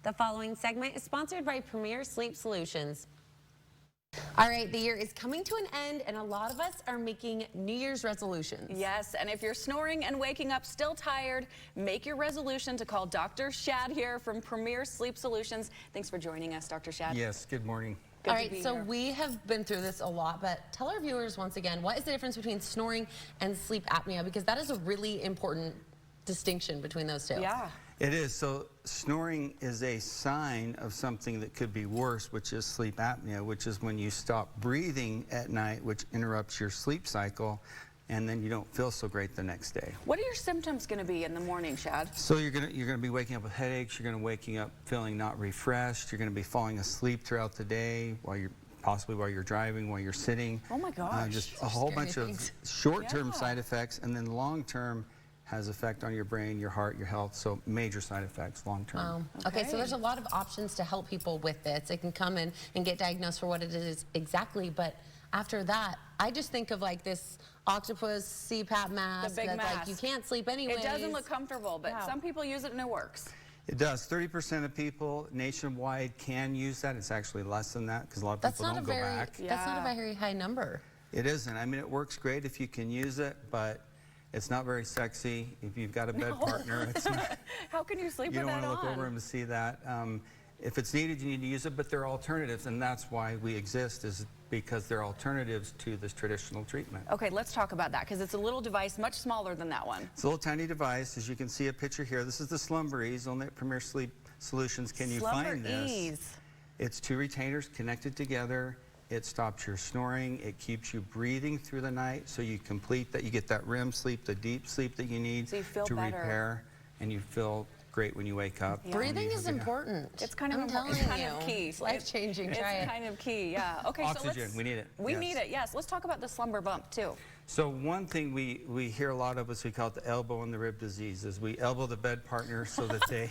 The following segment is sponsored by Premier Sleep Solutions. All right, the year is coming to an end, and a lot of us are making New Year's resolutions. Yes, and if you're snoring and waking up still tired, make your resolution to call Dr. Shad here from Premier Sleep Solutions. Thanks for joining us, Dr. Shad. Yes, good morning. Good All to right, be so here. we have been through this a lot, but tell our viewers once again, what is the difference between snoring and sleep apnea? Because that is a really important distinction between those two. Yeah. It is. So snoring is a sign of something that could be worse, which is sleep apnea, which is when you stop breathing at night, which interrupts your sleep cycle, and then you don't feel so great the next day. What are your symptoms going to be in the morning, Shad? So you're gonna be waking up with headaches. You're gonna waking up feeling not refreshed. You're gonna be falling asleep throughout the day possibly while you're driving, while you're sitting. Oh my gosh. Just a whole bunch of short-term side effects, and then long-term has effect on your brain, your heart, your health, so major side effects long-term. Okay, so there's a lot of options to help people with this. They can come in and get diagnosed for what it is exactly, but after that, I just think of like this octopus CPAP mask. The big that's mask. Like you can't sleep anyways. It doesn't look comfortable, but some people use it and it works. It does. 30% of people nationwide can use that. It's actually less than that because a lot of That's people not don't a go very, back. that's not a very high number. It isn't. I mean, it works great if you can use it, but it's not very sexy. If you've got a bed partner, it's not. How can you sleep You with don't that want to look on? over them to see that. If it's needed, you need to use it, but there are alternatives, and that's why we exist, is because there are alternatives to this traditional treatment. Okay, let's talk about that because it's a little device much smaller than that one. It's a little tiny device. As you can see a picture here, this is the Slumber Ease. Only at Premier Sleep Solutions can you find this. Slumber Ease. It's two retainers connected together. It stops your snoring. It keeps you breathing through the night, so you complete that. You get that REM sleep, the deep sleep that you need So you feel to better. repair, and you feel great when you wake up. Yeah. Breathing is important. It's kind of I'm important. telling It's kind of key. It's life-changing. Try It's it. kind of key, yeah. Okay, Oxygen, so we need it. We Yes. need it, yes. Let's talk about the slumber bump too. So one thing we hear a lot of is we call it the elbow and the rib disease, is we elbow the bed partner so that they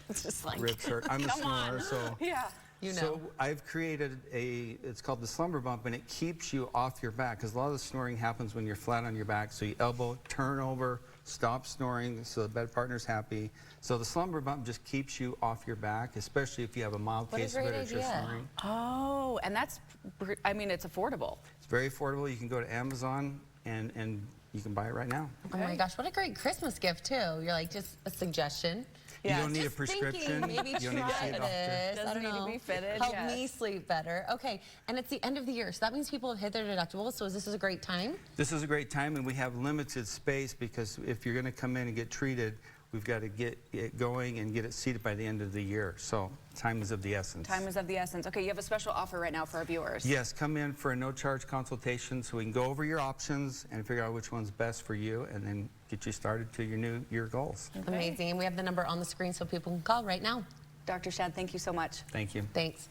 It's just like, ribs hurt. I'm a come snorer, on. so Yeah. You know. So I've created it's called the slumber bump, and it keeps you off your back because a lot of the snoring happens when you're flat on your back. So you elbow, turn over, stop snoring so the bed partner's happy. So the slumber bump just keeps you off your back, especially if you have a mild What a case of great it or you're idea. snoring. Oh, and that's, I mean, it's affordable. It's very affordable. You can go to Amazon and you can buy it right now. Oh my gosh, what a great Christmas gift too. You're like, just a suggestion. Yeah. You don't need a Just prescription. thinking, maybe you don't need to see try a doctor. this. I Doesn't don't need to know. be fitted, Help yes. me sleep better. Okay, and it's the end of the year, so that means people have hit their deductible. So this is a great time. This is a great time, and we have limited space because if you're going to come in and get treated, we've got to get it going and get it seated by the end of the year. So time is of the essence. Time is of the essence. Okay, you have a special offer right now for our viewers. Yes, come in for a no-charge consultation so we can go over your options and figure out which one's best for you and then get you started to your new year goals. Amazing. And we have the number on the screen so people can call right now. Dr. Shad, thank you so much. Thank you. Thanks.